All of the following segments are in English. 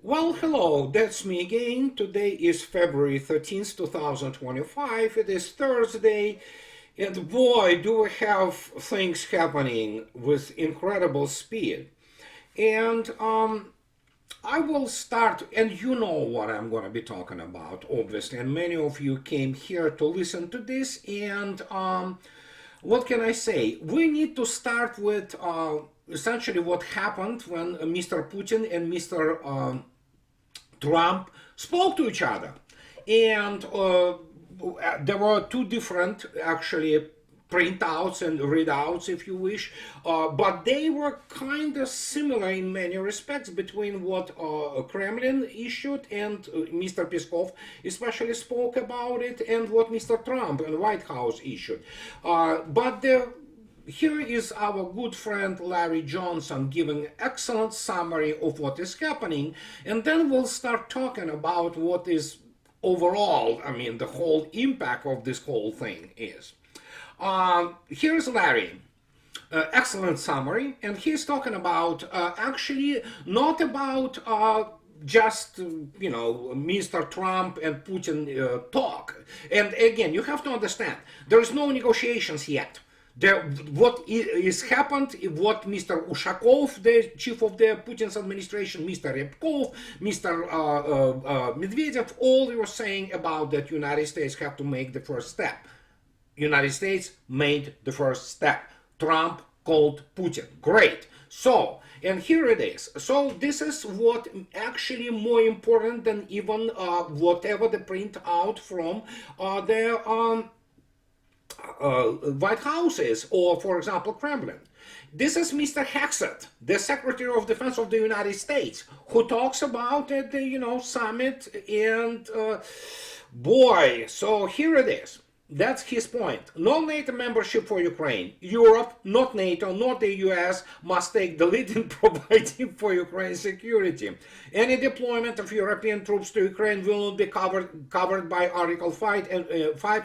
Well, hello, that's me again. Today is February 13th, 2025. It is Thursday, and boy, do we have things happening with incredible speed. And I will start, and you know what I'm going to be talking about, obviously, and many of you came here to listen to this. And what can I say? We need to start with essentially what happened when Mr. Putin and Mr. Trump spoke to each other. And there were two different, actually, printouts and readouts, if you wish, but they were kind of similar in many respects between what Kremlin issued and Mr. Peskov especially spoke about it, and what Mr. Trump and White House issued. But here is our good friend Larry Johnson giving an excellent summary of what is happening, and then we'll start talking about what is overall, the whole impact of this whole thing is. Here's Larry. Excellent summary, and he's talking about actually not about just Mr. Trump and Putin talk. And again, you have to understand there is no negotiations yet. What is happened, what Mr. Ushakov, the chief of the Putin's administration, Mr. Ryabkov, Mr. Medvedev, all were saying about that United States have to make the first step. United States made the first step. Trump called Putin. Great. So, and here it is. So this is what actually more important than even whatever the printout from the White House is, or for example Kremlin. This is Mr. Hexet, the Secretary of Defense of the United States, who talks about the summit, and boy, so here it is. That's his point. No NATO membership for Ukraine. Europe, not NATO, not the US, must take the lead in providing for Ukraine's security. Any deployment of European troops to Ukraine will not be covered by Article 5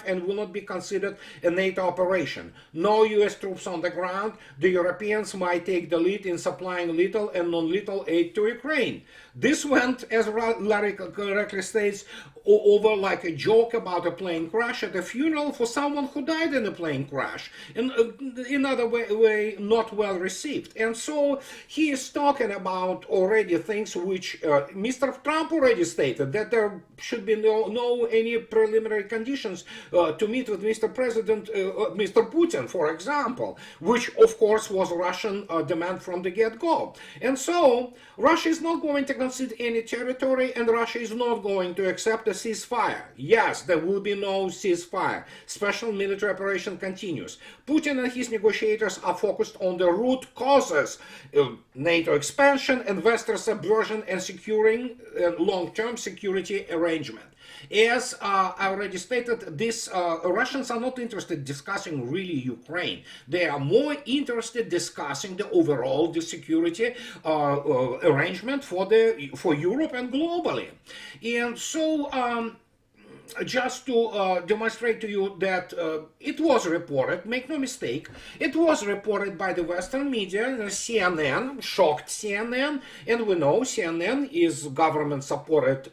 and will not be considered a NATO operation. No US troops on the ground. The Europeans might take the lead in supplying lethal and non-lethal aid to Ukraine. This went, as Larry correctly states, over like a joke about a plane crash at a funeral for someone who died in a plane crash. And in other way, not well received. And so he is talking about already things which Mr. Trump already stated, that there should be no any preliminary conditions to meet with Mr. President, Mr. Putin, for example, which of course was Russian demand from the get-go. And so Russia is not going to concede any territory, and Russia is not going to accept a ceasefire. Yes, there will be no ceasefire. Special military operation continues. Putin and his negotiators are focused on the root causes of NATO expansion and Western subversion and securing long-term security arrangement. As I already stated, these Russians are not interested in discussing really Ukraine. They are more interested in discussing the overall security arrangement for Europe and globally. And so just to demonstrate to you that it was reported, make no mistake, it was reported by the Western media, CNN, shocked CNN, and we know CNN is government-supported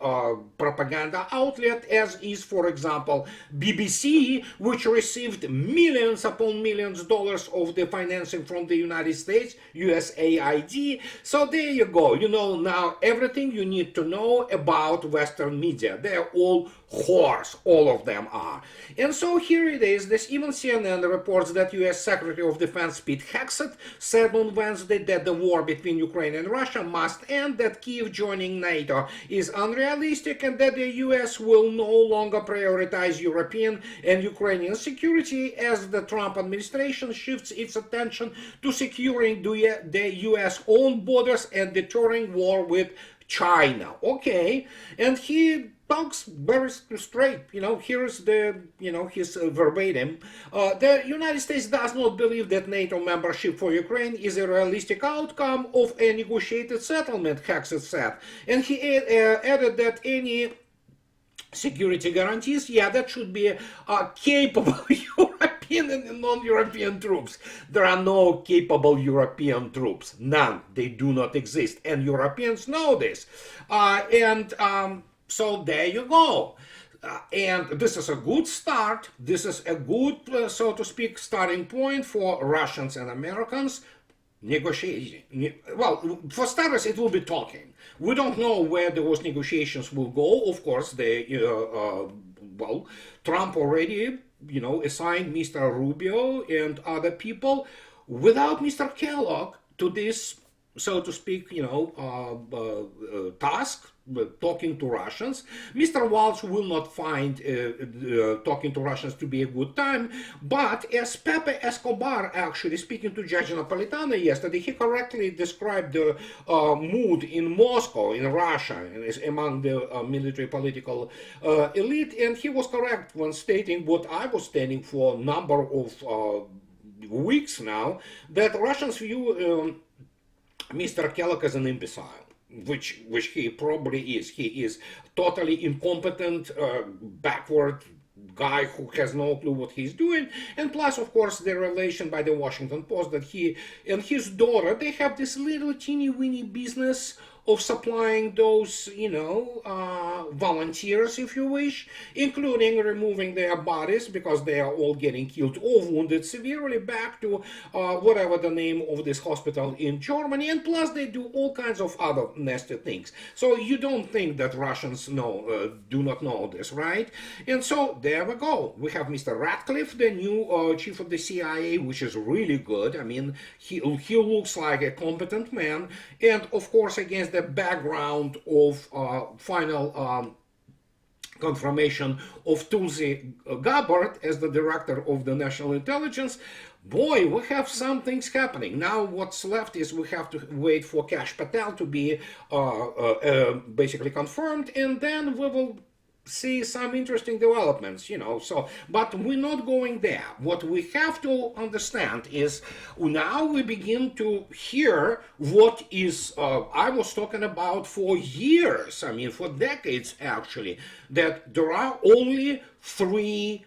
propaganda outlet, as is, for example, BBC, which received millions upon millions of dollars of the financing from the United States, USAID. So there you go. You know now everything you need to know about Western media. They're all whores, all of them are. And so here it is. This even CNN reports that U.S. Secretary of Defense Pete Hegseth said on Wednesday that the war between Ukraine and Russia must end, that Kyiv joining NATO is unrealistic, and that the U.S. will no longer prioritize European and Ukrainian security as the Trump administration shifts its attention to securing the U.S. own borders and deterring war with China. Okay, and he talks very straight. Here's the, his verbatim. The United States does not believe that NATO membership for Ukraine is a realistic outcome of a negotiated settlement, Hexet said. And he added that any security guarantees, that should be capable European European and non-European troops. There are no capable European troops. None. They do not exist. And Europeans know this. So there you go. And this is a good start. This is a good, so to speak, starting point for Russians and Americans negotiating. Well, for starters, it will be talking. We don't know where those negotiations will go. Of course, Trump already, assigned Mr. Rubio and other people without Mr. Kellogg to this, so to speak, task, talking to Russians. Mr. Walsh will not find talking to Russians to be a good time, but as Pepe Escobar actually speaking to Judge Napolitano yesterday, he correctly described the mood in Moscow, in Russia, among the military political elite, and he was correct when stating what I was stating for a number of weeks now, that Russians view Mr. Kellogg as an imbecile, which he probably is. He is totally incompetent, backward guy who has no clue what he's doing. And plus, of course, the relation by the Washington Post that he and his daughter, they have this little teeny weeny business of supplying those, volunteers, if you wish, including removing their bodies because they are all getting killed or wounded severely back to whatever the name of this hospital in Germany. And plus, they do all kinds of other nasty things. So you don't think that Russians do not know this, right? And so there we go. We have Mr. Ratcliffe, the new chief of the CIA, which is really good. I mean, he looks like a competent man. And of course, against the background of final confirmation of Tulsi Gabbard as the director of the National Intelligence, boy, we have some things happening. Now what's left is we have to wait for Kash Patel to be basically confirmed, and then we will see some interesting developments, but we're not going there. What we have to understand is now we begin to hear what is I was talking about for years, for decades actually, that there are only three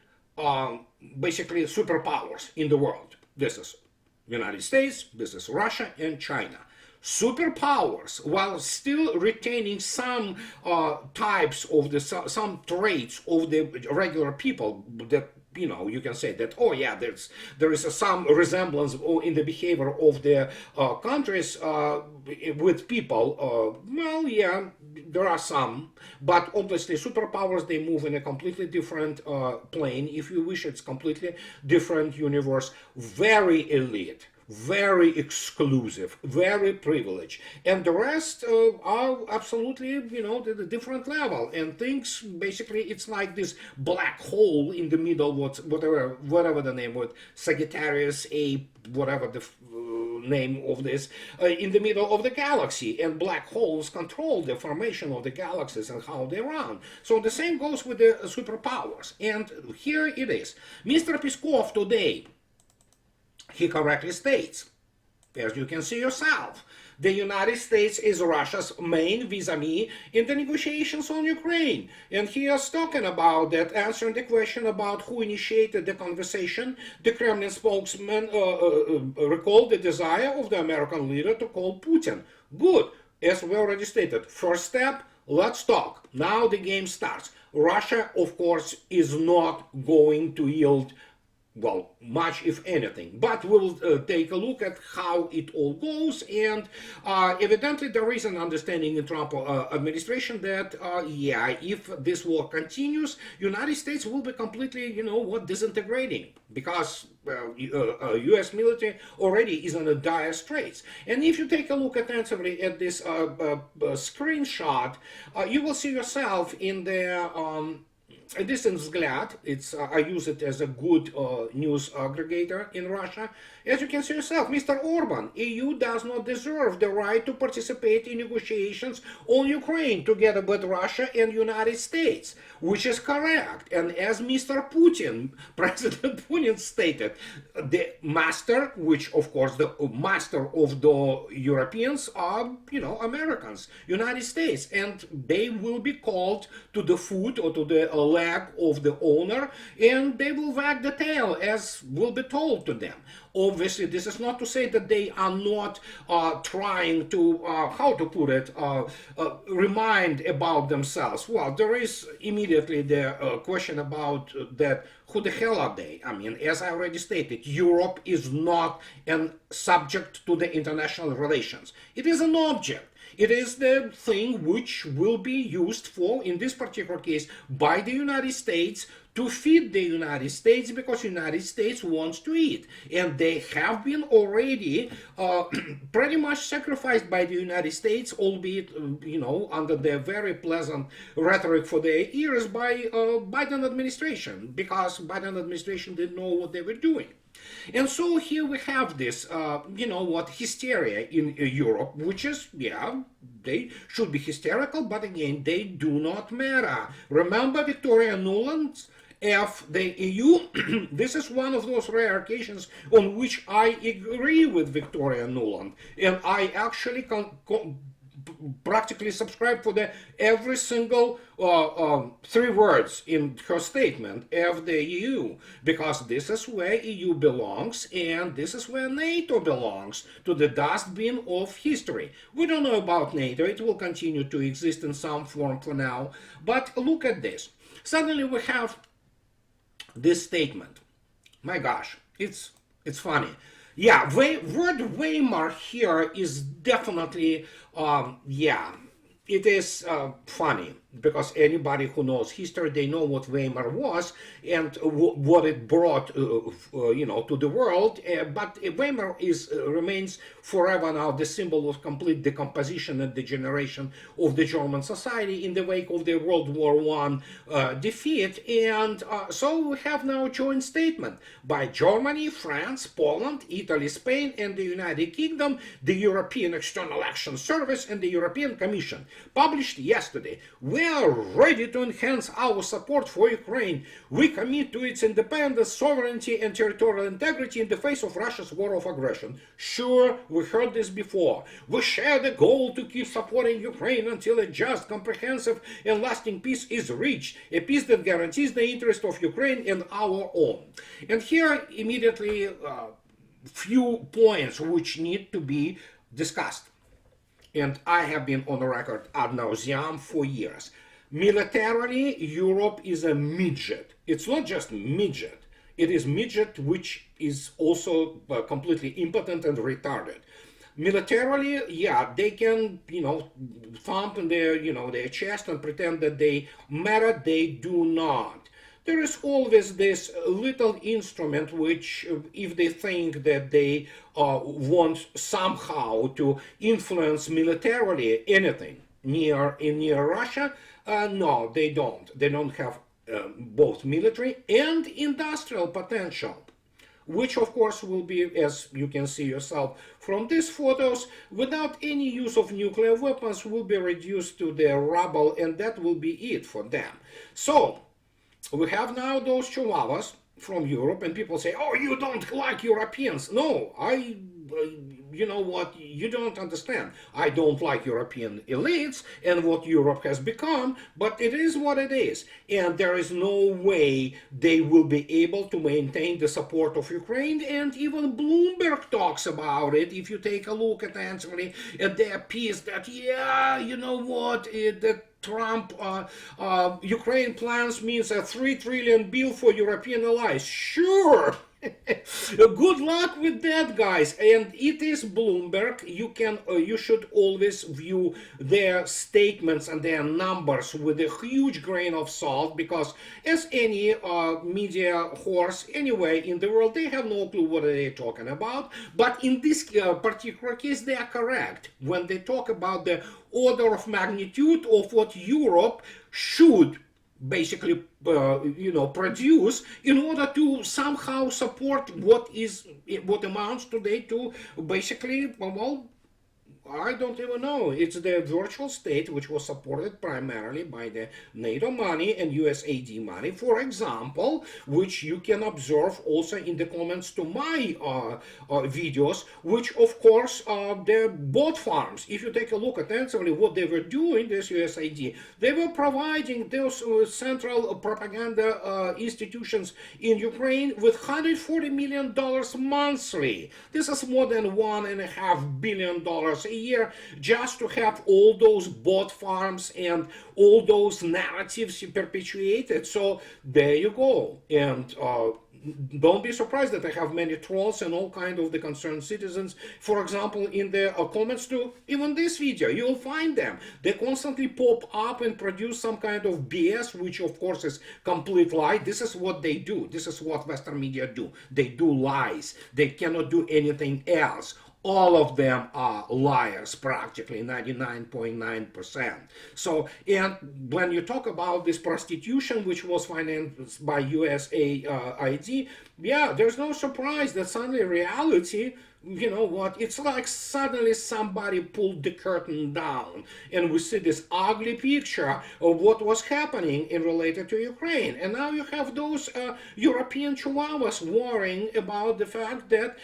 basically superpowers in the world. This is United States, this is Russia, and China. Superpowers, while still retaining some types of some traits of the regular people that you can say that, oh yeah, there is some resemblance in the behavior of the countries with people. Well, yeah, there are some, but obviously superpowers, they move in a completely different plane. If you wish, it's completely different universe, very elite, very exclusive, very privileged, and the rest are absolutely, the different level. And things basically, it's like this black hole in the middle, whatever the name was, Sagittarius A, whatever the name of this, in the middle of the galaxy, and black holes control the formation of the galaxies and how they run. So the same goes with the superpowers. And here it is. Mr. Peskov today, he correctly states, as you can see yourself, the United States is Russia's main vis-a-vis in the negotiations on Ukraine. And he is talking about that, answering the question about who initiated the conversation. The Kremlin spokesman recalled the desire of the American leader to call Putin. Good, as we already stated. First step, let's talk. Now the game starts. Russia, of course, is not going to yield much, if anything, but we'll take a look at how it all goes. And evidently there is an understanding in Trump administration that if this war continues, United States will be completely disintegrating, because U.S. military already is in a dire straits. And if you take a look attentively at this screenshot, you will see yourself in the this is Vzгляд. I use it as a good news aggregator in Russia. As you can see yourself, Mr. Orban, EU does not deserve the right to participate in negotiations on Ukraine together with Russia and United States, which is correct. And as Mr. Putin, President Putin stated, the master, which of course the master of the Europeans are, Americans, United States, and they will be called to the foot or to the leg of the owner, and they will wag the tail as will be told to them. Obviously, this is not to say that they are not trying to, how to put it, remind about themselves. Well, there is immediately the question about that, who the hell are they? I mean, as I already stated, Europe is not an subject to the international relations. It is an object. It is the thing which will be used for, in this particular case, by the United States to feed the United States, because the United States wants to eat. And they have been already pretty much sacrificed by the United States, albeit, under the very pleasant rhetoric for their ears by Biden administration, because Biden administration didn't know what they were doing. And so here we have this, hysteria in Europe, which is, they should be hysterical, but again, they do not matter. Remember Victoria Nuland? The EU, this is one of those rare occasions on which I agree with Victoria Nuland, and I actually practically subscribe for every single 3 words in her statement of the EU, because this is where EU belongs, and this is where NATO belongs, to the dustbin of history. We don't know about NATO. It will continue to exist in some form for now, but look at this. Suddenly we have this statement. My gosh, it's funny. Yeah, word Weimar here is definitely, it is funny, because anybody who knows history, they know what Weimar was and what it brought, to the world. But Weimar remains forever now the symbol of complete decomposition and degeneration of the German society in the wake of the World War I defeat. And so we have now a joint statement by Germany, France, Poland, Italy, Spain, and the United Kingdom, the European External Action Service, and the European Commission, published yesterday. We are ready to enhance our support for Ukraine. We commit to its independence, sovereignty, and territorial integrity in the face of Russia's war of aggression. Sure, we heard this before. We share the goal to keep supporting Ukraine until a just, comprehensive, and lasting peace is reached, a peace that guarantees the interest of Ukraine and our own. And here, immediately, few points which need to be discussed. And I have been on the record ad nauseam for years. Militarily, Europe is a midget. It's not just midget. It is midget which is also completely impotent and retarded. Militarily, they can, thump in their chest and pretend that they matter. They do not. There is always this little instrument which, if they think that they want somehow to influence militarily anything near Russia, no, they don't. They don't have both military and industrial potential, which of course will be, as you can see yourself from these photos, without any use of nuclear weapons, will be reduced to the rubble, and that will be it for them. So we have now those chihuahuas from Europe, and people say, oh, you don't like Europeans. No, you know what, you don't understand. I don't like European elites and what Europe has become, but it is what it is. And there is no way they will be able to maintain the support of Ukraine, and even Bloomberg talks about it. If you take a look at actually at their piece that, you know what, that Trump, Ukraine plans means a 3 trillion bill for European allies. Sure. Good luck with that, guys. And it is Bloomberg. You should always view their statements and their numbers with a huge grain of salt, because as any media horse anyway in the world, they have no clue what they're talking about. But in this particular case, they are correct when they talk about the order of magnitude of what Europe should basically produce in order to somehow support what amounts today to basically I don't even know. It's the virtual state which was supported primarily by the NATO money and USAID money, for example, which you can observe also in the comments to my videos, which of course the bot farms. If you take a look attentively what they were doing, this USAID, they were providing those central propaganda institutions in Ukraine with $140 million monthly. This is more than $1.5 billion a year just to have all those bot farms and all those narratives perpetuated. So there you go. And don't be surprised that I have many trolls and all kind of the concerned citizens. For example, in the comments to even this video, you'll find them. They constantly pop up and produce some kind of BS, which of course is complete lie. This is what they do. This is what Western media do. They do lies. They cannot do anything else. All of them are liars, practically 99.9%. So, and when you talk about this prostitution, which was financed by USAID, yeah, there's no surprise that suddenly reality, you know what, it's like suddenly somebody pulled the curtain down and we see this ugly picture of what was happening in related to Ukraine. And now you have those European chihuahuas worrying about the fact that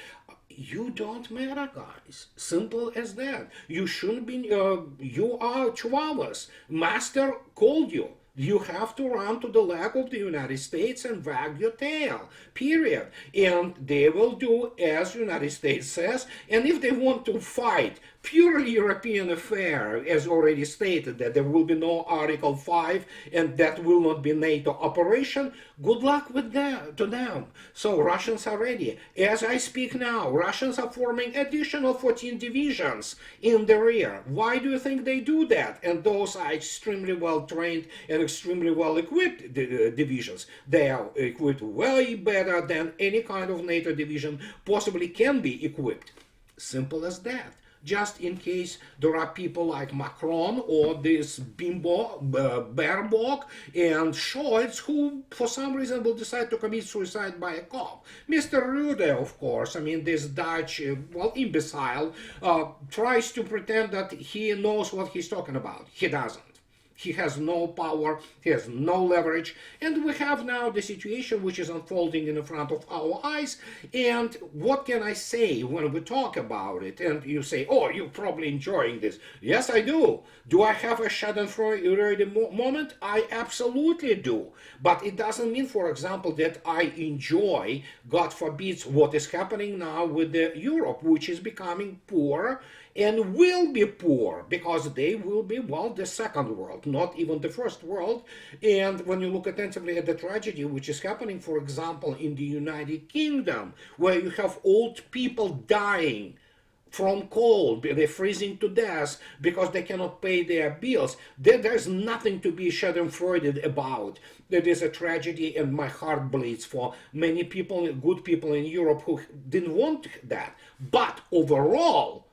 you don't matter, guys. Simple as that. You shouldn't be, you are chihuahuas. Master called you. You have to run to the leg of the United States and wag your tail, period. And they will do as United States says. And if they want to fight purely European affair, as already stated, that there will be no Article 5 and that will not be NATO operation, good luck with that to them. So Russians are ready. As I speak now, Russians are forming additional 14 divisions in the rear. Why do you think they do that? And those are extremely well trained and extremely well equipped divisions. They are equipped way better than any kind of NATO division possibly can be equipped. Simple as that. Just in case there are people like Macron or this bimbo, Baerbock and Scholz who for some reason will decide to commit suicide by a cop. Mr. Rude, of course, I mean this Dutch, well, imbecile, tries to pretend that he knows what he's talking about. He doesn't. He has no power, he has no leverage, and we have now the situation which is unfolding in front of our eyes. And what can I say when we talk about it? And you say, oh, you're probably enjoying this. Yes, I do. Do I have a schadenfreude moment? I absolutely do. But it doesn't mean, for example, that I enjoy, God forbid, what is happening now with Europe, which is becoming poor and will be poor because they will be, well, the second world, not even the first world. And when you look attentively at the tragedy which is happening, for example, in the United Kingdom, where you have old people dying from cold, they're freezing to death because they cannot pay their bills. There's nothing to be schadenfreude about. That is a tragedy, and my heart bleeds for many people, good people in Europe who didn't want that. But overall,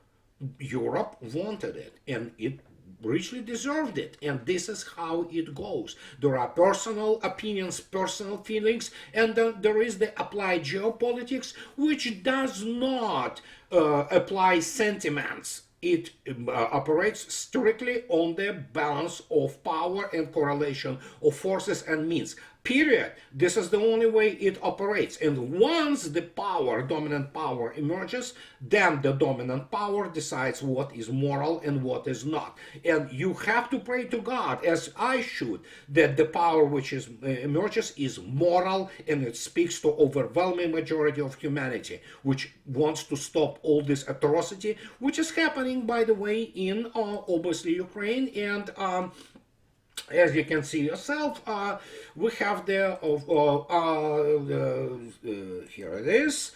Europe wanted it, and it richly deserved it. And this is how it goes. There are personal opinions, personal feelings, and then there is the applied geopolitics, which does not apply sentiments. It operates strictly on the balance of power and correlation of forces and means. Period. This is the only way it operates. And once the power, dominant power emerges, then the dominant power decides what is moral and what is not. And you have to pray to God, as I should, that the power which emerges is moral and it speaks to overwhelming majority of humanity, which wants to stop all this atrocity, which is happening, by the way, in obviously Ukraine. And as you can see yourself, we have the here it is.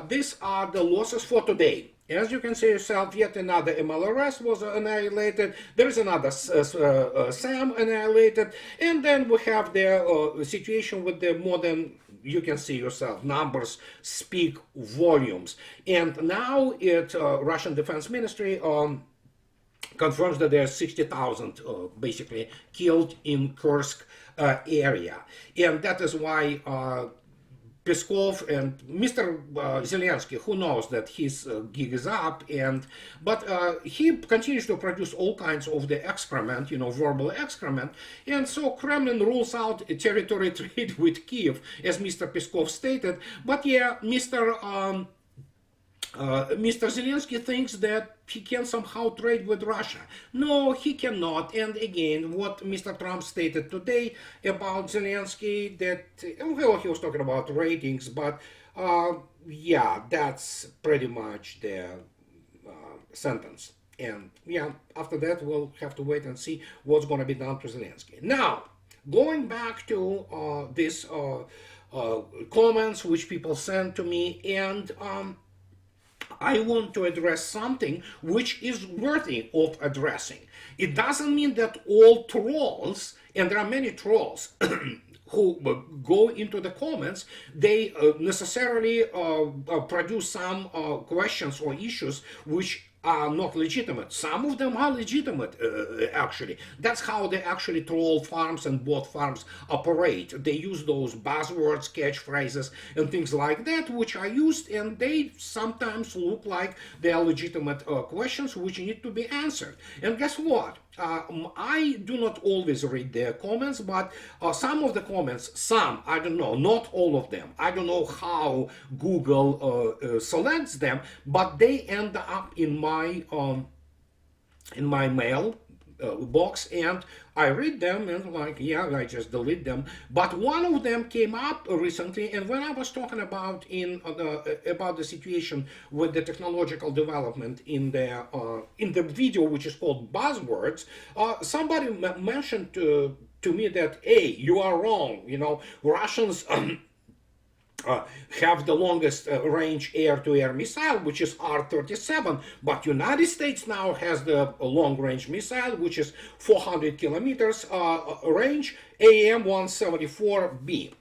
These are the losses for today. As you can see yourself, yet another MLRS was annihilated. There is another SAM annihilated, and then we have the situation with the modern. You can see yourself, numbers speak volumes. And now Russian Defense Ministry confirms that there are 60,000 basically killed in Kursk area. And that is why Peskov and Mr. Zelensky, who knows that his gig is up, but he continues to produce all kinds of the excrement, verbal excrement, and so Kremlin rules out a territory trade with Kiev, as Mr. Peskov stated. But yeah, Mr. Zelensky thinks that he can somehow trade with Russia. No, he cannot. And again, what Mr. Trump stated today about Zelensky, that, well, he was talking about ratings, but yeah, that's pretty much the sentence. And yeah, after that, we'll have to wait and see what's going to be done to Zelensky. Now, going back to these comments which people sent to me, and I want to address something which is worthy of addressing. It doesn't mean that all trolls, and there are many trolls who go into the comments, they necessarily produce some questions or issues which are not legitimate. Some of them are legitimate, actually. That's how they actually troll farms and bot farms operate. They use those buzzwords, catchphrases, and things like that, which are used, and they sometimes look like they are legitimate questions which need to be answered. And guess what? I do not always read their comments, but some of the comments, I don't know, not all of them. I don't know how Google selects them, but they end up in my mail box, and I read them and like, yeah, I just delete them. But one of them came up recently, and when I was talking about about the situation with the technological development in the video, which is called Buzzwords, somebody mentioned to me that, hey, you are wrong. Russians have the longest range air-to-air missile, which is R-37, but United States now has the long-range missile, which is 400 kilometers range, AIM-174B.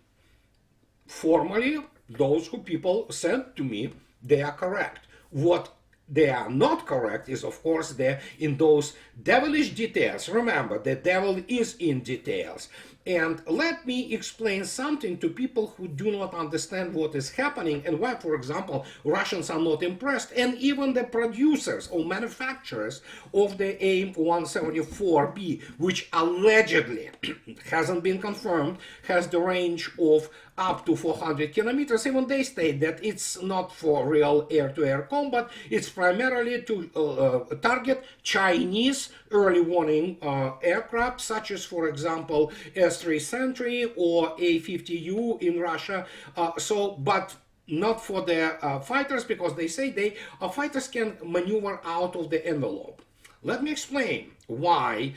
Formally, those who people sent to me, they are correct. What they are not correct is, of course, in those devilish details. Remember, the devil is in details. And let me explain something to people who do not understand what is happening and why, for example, Russians are not impressed, and even the producers or manufacturers of the AIM-174B, which allegedly hasn't been confirmed, has the range of up to 400 kilometers. Even they state that it's not for real air-to-air combat. It's primarily to target Chinese early warning aircraft, such as, for example, S-3 Sentry or A-50U in Russia. But not for the fighters, because they say fighters can maneuver out of the envelope. Let me explain why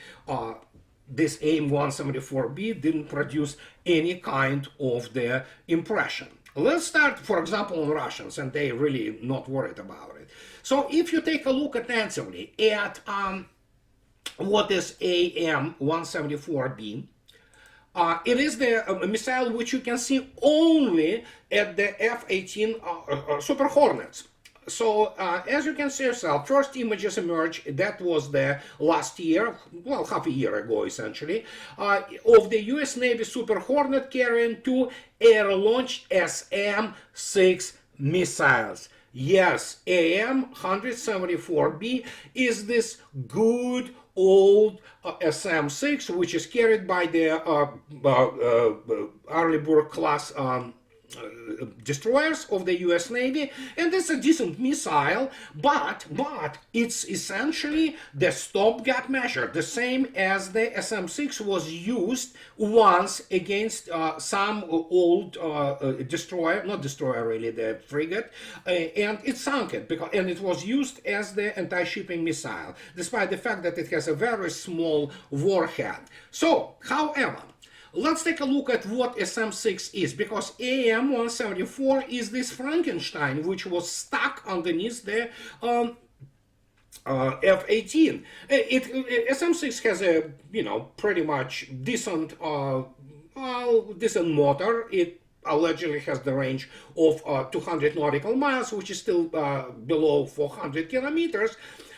this AIM-174B didn't produce any kind of the impression. Let's start, for example, on Russians, and they really not worried about it. So if you take a look attentively at what is AIM-174B, it is the missile which you can see only at the F-18 Super Hornets. So as you can see yourself, first images emerged, that was the last year, well, half a year ago essentially, of the US Navy Super Hornet carrying two air-launched SM-6 missiles. Yes, AIM-174B is this good old SM-6, which is carried by the Arleigh class destroyers of the US Navy, and it's a decent missile, but it's essentially the stopgap measure, the same as the SM-6 was used once against some old destroyer, not destroyer really, the frigate, and it sunk it, and it was used as the anti-shipping missile, despite the fact that it has a very small warhead. So, however, let's take a look at what SM-6 is, because AIM-174 is this Frankenstein which was stuck underneath the F-18. SM-6 has a, pretty much decent, decent motor. It allegedly has the range of 200 nautical miles, which is still below 400 kilometers.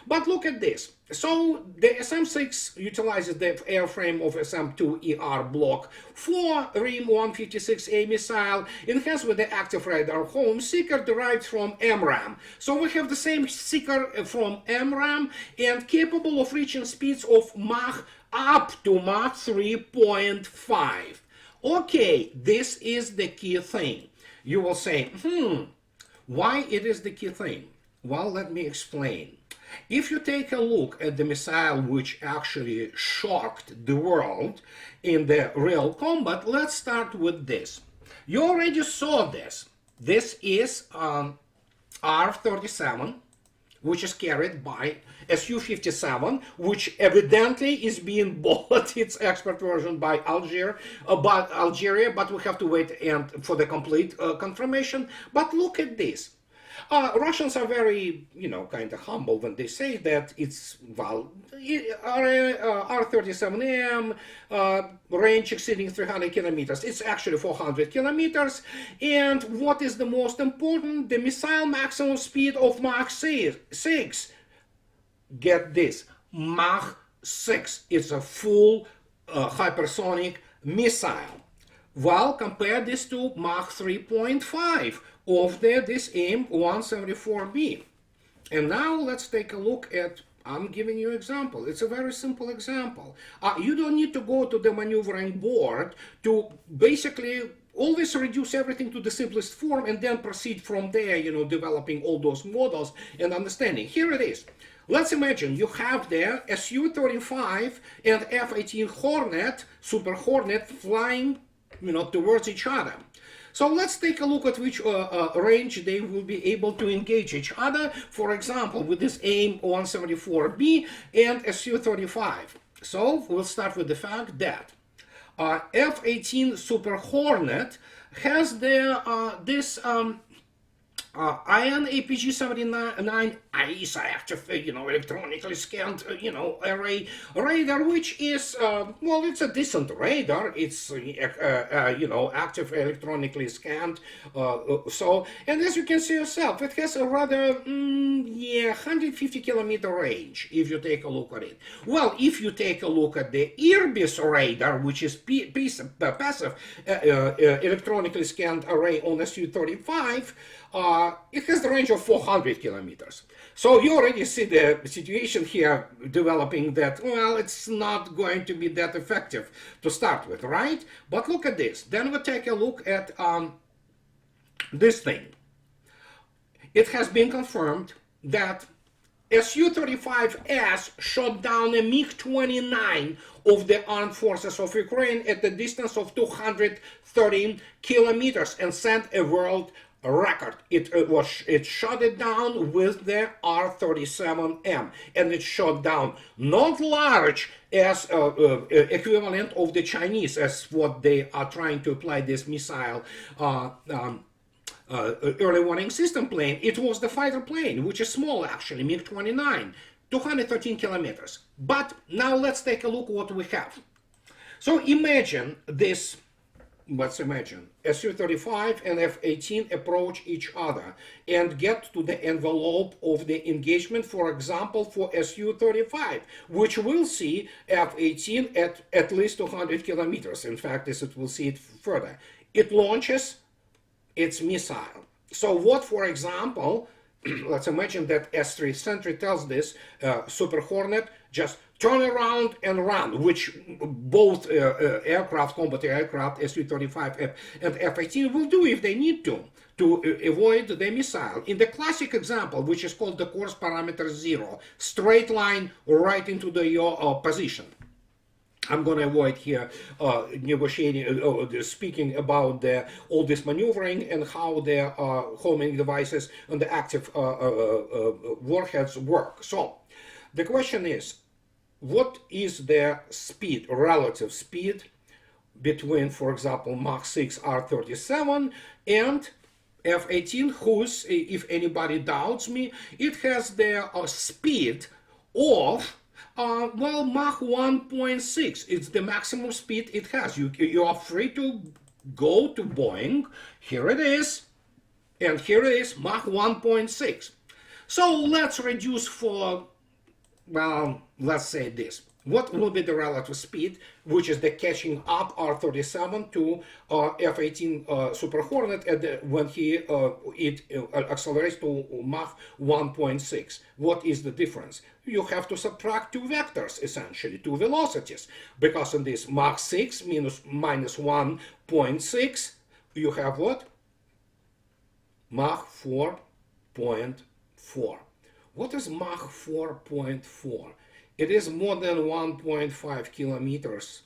But look at this. So the SM-6 utilizes the airframe of SM-2ER block for RIM-156A missile, enhanced with the active radar home seeker derived from MRAM. So we have the same seeker from MRAM and capable of reaching speeds of Mach up to Mach 3.5. Okay, this is the key thing. You will say, why it is the key thing? Well, let me explain. If you take a look at the missile which actually shocked the world in the real combat, let's start with this. You already saw this. This is R-37, which is carried by Su-57, which evidently is being bought, its export version, by Algeria, but we have to wait for the complete confirmation. But look at this. Russians are very, kind of humble when they say that it's, well, R-37M, range exceeding 300 kilometers. It's actually 400 kilometers. And what is the most important? The missile maximum speed of Mach 6. Get this, Mach 6. It's a full hypersonic missile. Well, compare this to Mach 3.5 of this AIM-174B. And now let's take a look at, I'm giving you an example. It's a very simple example. You don't need to go to the maneuvering board to basically always reduce everything to the simplest form and then proceed from there, developing all those models and understanding. Here it is. Let's imagine you have there a Su-35 and F-18 Hornet, Super Hornet, flying towards each other. So let's take a look at which range they will be able to engage each other. For example, with this AIM-174B and a Su-35. So we'll start with the fact that F-18 Super Hornet has this Ion APG-79 ISA active, electronically scanned, array radar, which is, well, it's a decent radar. It's, active electronically scanned. And as you can see yourself, it has a rather, 150 kilometer range, if you take a look at it. Well, if you take a look at the IRBIS radar, which is passive electronically scanned array on Su-35, it has the range of 400 kilometers. So you already see the situation here developing that, well, it's not going to be that effective to start with, right? But look at this. Then we take a look at this thing. It has been confirmed that Su-35S shot down a MiG-29 of the armed forces of Ukraine at the distance of 213 kilometers and sent a world record. It shot it down with the R-37M, and it shot down not large as equivalent of the Chinese, as what they are trying to apply this missile early warning system plane. It was the fighter plane, which is small actually, MiG-29, 213 kilometers. But now let's take a look what we have. So imagine this. Let's imagine Su-35 and F-18 approach each other and get to the envelope of the engagement, for example, for Su-35, which will see F-18 at least 200 kilometers. In fact, as it will see it further. It launches its missile. So what, for example, let's imagine that S3 Sentry tells this Super Hornet, just turn around and run, which both combat aircraft, Su-35 and F-18 will do if they need to avoid the missile. In the classic example, which is called the course parameter 0, straight line right into your position. I'm going to avoid here speaking about all this maneuvering and how the homing devices and the active warheads work. So the question is, what is the speed, relative speed, between, for example, Mach 6 R-37 and F-18, whose, if anybody doubts me, it has the speed of well, Mach 1.6. It's the maximum speed it has. You are free to go to Boeing. Here it is. And here it is, Mach 1.6. So let's reduce for well, let's say this. What will be the relative speed, which is the catching up R-37 to F-18 Super Hornet when it accelerates to Mach 1.6? What is the difference? You have to subtract two vectors, essentially, two velocities, because in this Mach 6 minus 1.6, you have what? Mach 4.4. What is Mach 4.4? It is more than 1.5 kilometers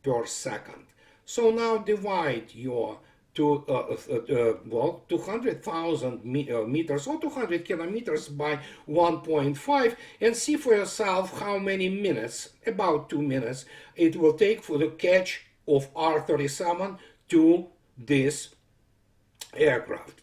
per second. So now divide your 200,000 meters or 200 kilometers by 1.5 and see for yourself how many minutes, about 2 minutes, it will take for the catch of R-37 to this aircraft,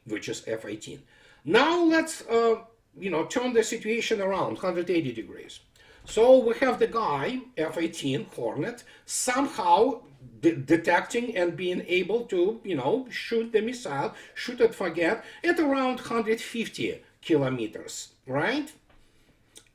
which is F-18. Now let's turn the situation around 180 degrees. So we have the guy, F-18 Hornet, somehow detecting and being able to, shoot the missile, shoot it, forget, at around 150 kilometers, right?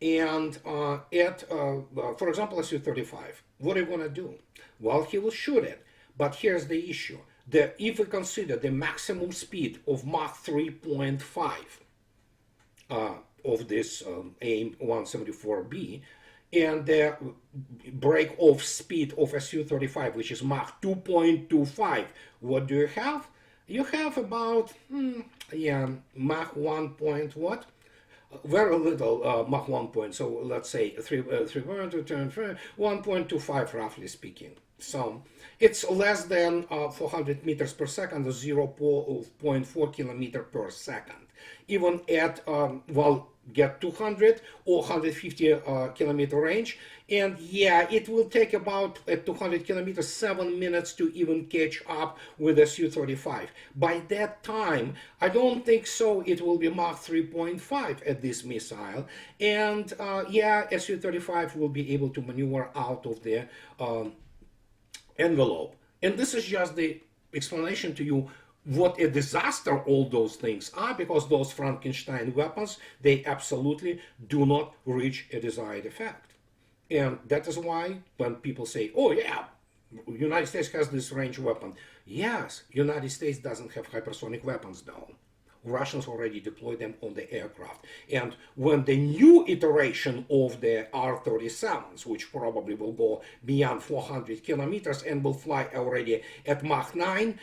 And for example, Su-35, what are you going to do? Well, he will shoot it. But here's the issue. If we consider the maximum speed of Mach 3.5 of this AIM-174B, and the break-off speed of a Su-35, which is Mach 2.25, what do you have? You have about, Mach 1 point what? Very little Mach 1 point, so let's say 1.25 roughly speaking. So it's less than 400 meters per second, 0.4 kilometer per second. Even at, get 200 or 150 kilometer range, and yeah, it will take about at 200 kilometers 7 minutes to even catch up with the Su-35. By that time, I don't think so it will be Mach 3.5 at this missile, and yeah, Su-35 will be able to maneuver out of the envelope. And this is just the explanation to you what a disaster all those things are, because those Frankenstein weapons, they absolutely do not reach a desired effect. And that is why when people say, oh yeah, United States has this range weapon. Yes, United States doesn't have hypersonic weapons though. Russians already deployed them on the aircraft. And when the new iteration of the R-37s, which probably will go beyond 400 kilometers and will fly already at Mach 9,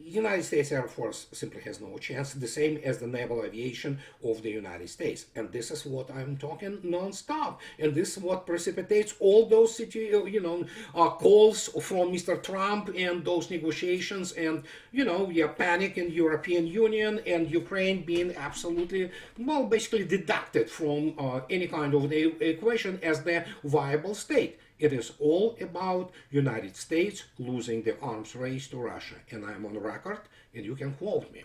United States Air Force simply has no chance, the same as the naval aviation of the United States. And this is what I'm talking non-stop. And this is what precipitates all those calls from Mr. Trump and those negotiations and, panic in European Union and Ukraine being absolutely, basically deducted from any kind of the equation as the viable state. It is all about United States losing the arms race to Russia. And I'm on record, and you can quote me.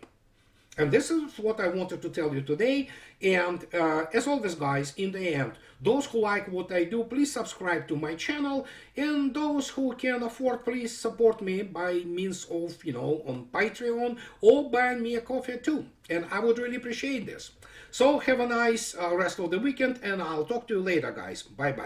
And this is what I wanted to tell you today. And as always, guys, in the end, those who like what I do, please subscribe to my channel. And those who can afford, please support me by means of, on Patreon, or buy me a coffee too. And I would really appreciate this. So have a nice rest of the weekend, and I'll talk to you later, guys. Bye-bye.